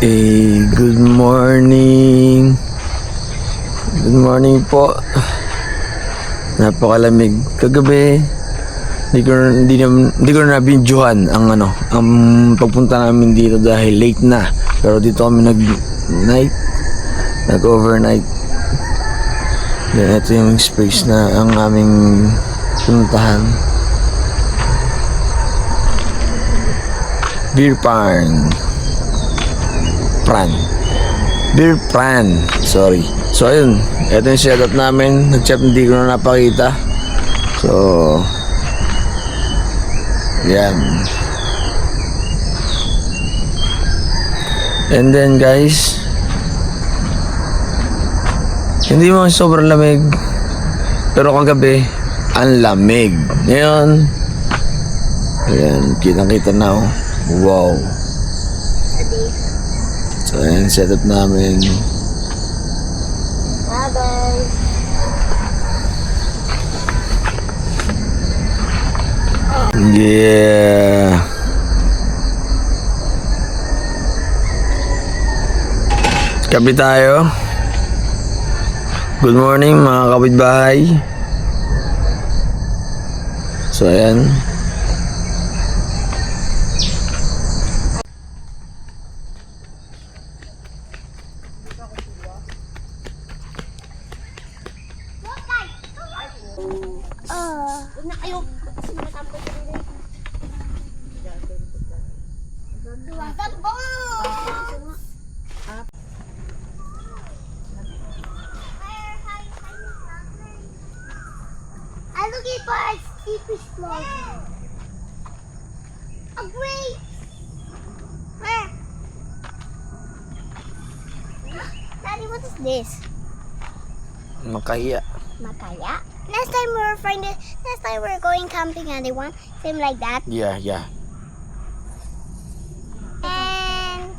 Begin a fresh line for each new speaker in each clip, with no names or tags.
Good morning. Good morning po. Napakalamig kagabi. Hindi ko na nabidyohan ang pagpunta namin dito dahil late na. Pero dito kami nag-overnight. Then ito yung space na ang aming puntahan. Beer Pran. Sorry. So ayun, ito yung setup namin. Nag-chat, hindi ko na napakita. So yan. And then guys, hindi mo sobrang lamig, pero kagabi ang lamig. Ngayon, ayan, kitang-kita na. Wow. So ayan, setup namin.
Bye-bye.
Yeah. Kapi tayo. Good morning mga kapitbahay. So ayan.
Huwag na kayo. Kasi nakatampay ka rin. I'm looking for a steepy slope. A great. Where? Daddy, what is this?
Makahiya.
Makaya? Next time we're going camping and they want same like that.
Yeah.
And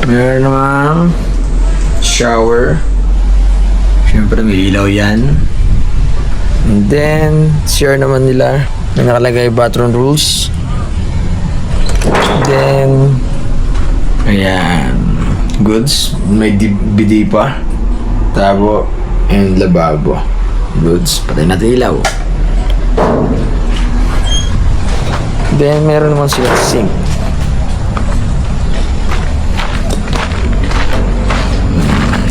Meron namang shower. Siyempre may ilaw yan. And then share naman nila. May nakalagay bathroom rules. Then ayan, goods. May bidet pa, tabo, and lababo. Goods. Patay natin ilaw. Then meron naman sila sink.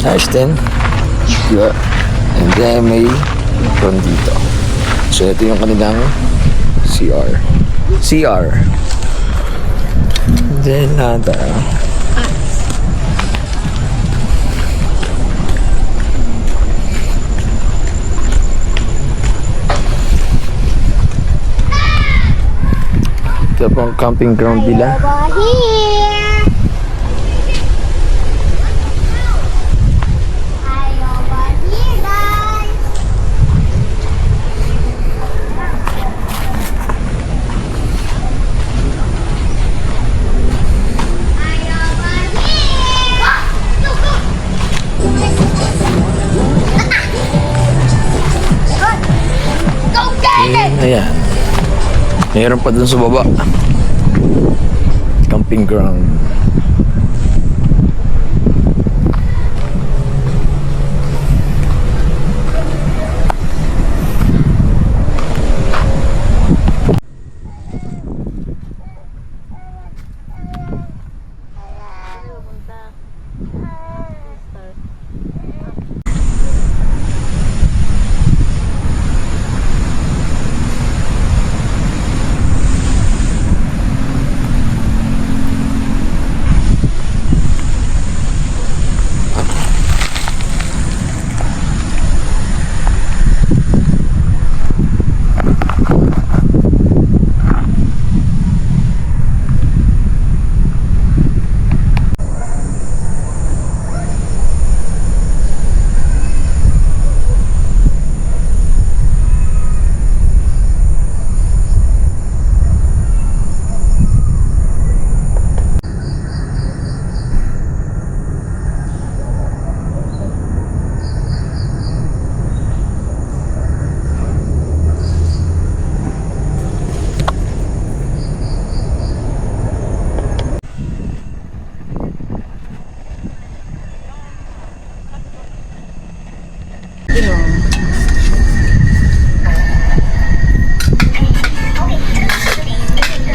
Ayos din. Yeah. And then may from dito. So ito yung kanilang CR. Then nada. Ito pong camping ground nila.
over here. Over here, guys. Over here. Go get it.
Ayan. Mayroon pa dun sa baba. Camping ground.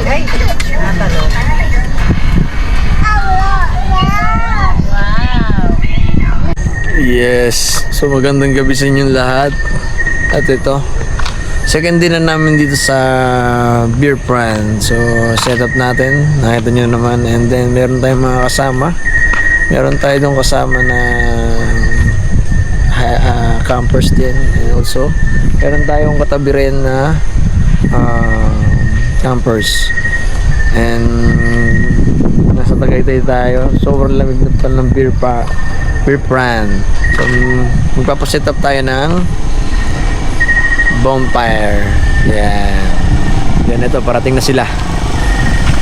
Ay, natalo. Wow.
Yes. So magandang gabi sa inyong lahat. At ito, second din na namin dito sa Beer Brand. So setup natin, nakita nyo naman. And then meron tayong mga kasama. Meron tayo dong kasama na campers din. And also, meron tayong katabi rin na campers. And nasa Tagaytay tayo. Sobrang lamig na pa ng beer brand. So magpapaset up tayo ng bonfire. Yan. Yan, ito, parating na sila.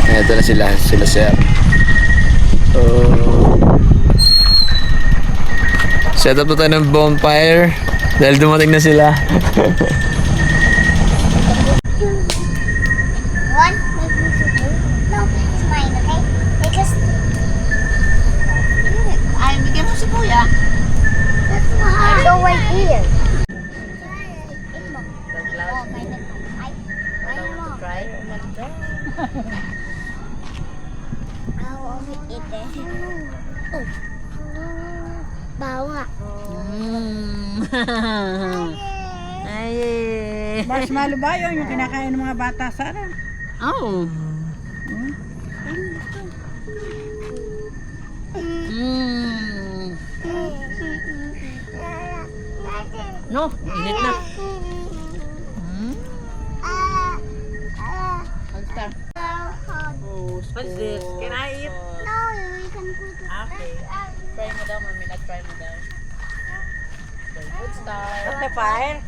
Ito na sila sir. So set up na tayo ng bonfire dahil dumating na sila.
One, make me super. No, it's mine, okay? Because
Ay, bigyan mo si Kuya.
that's why. Go right here.
Try.
Bawa.
Ay.
Marshmallow ba yun? Yung kinakain ng mga bata sana?
Oh. No, init na. What's this? Can I eat?
No, you can put it.
Okay. Try mo daw, mami. Try mo daw. Good start.
At the fire?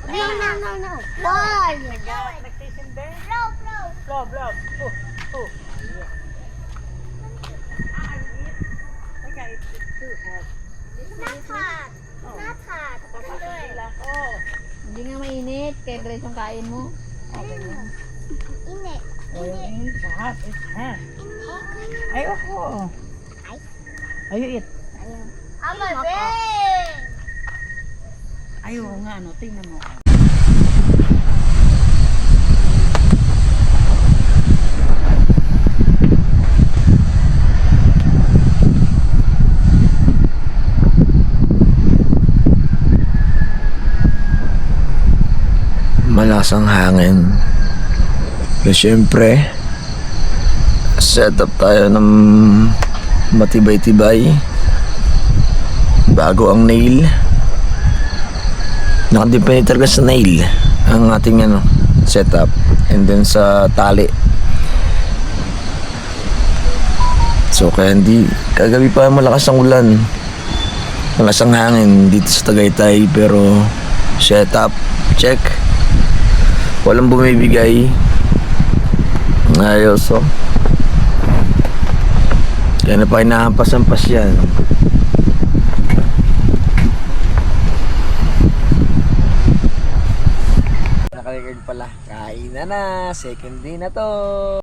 No. Why?
Nagsisimbe?
Blow.
Blow, blow. Oh. Okay, it's too hot.
Not hot. Not hot.
Oh.
Hindi nga mainit. Kaya diretso yung kain mo.
Init.
It's hot. It's hot. Ay, ako. Ay, you eat.
I'm a big.
Ay, oo nga, ano, tingnan mo.
Malakas ang hangin. Kasi syempre, set up tayo ng matibay-tibay. Bago ang nail. Nakadepende talaga sa nail ang ating setup. And then sa tali. So kaya hindi, kagabi pa malakas ang ulan. Malakas ang hangin dito sa Tagaytay. Pero setup, check. Walang bumibigay. Ayos, oh. Kaya na pa inahampas-hampas yan. Nakarecord pala. Kain na na. Second day na to.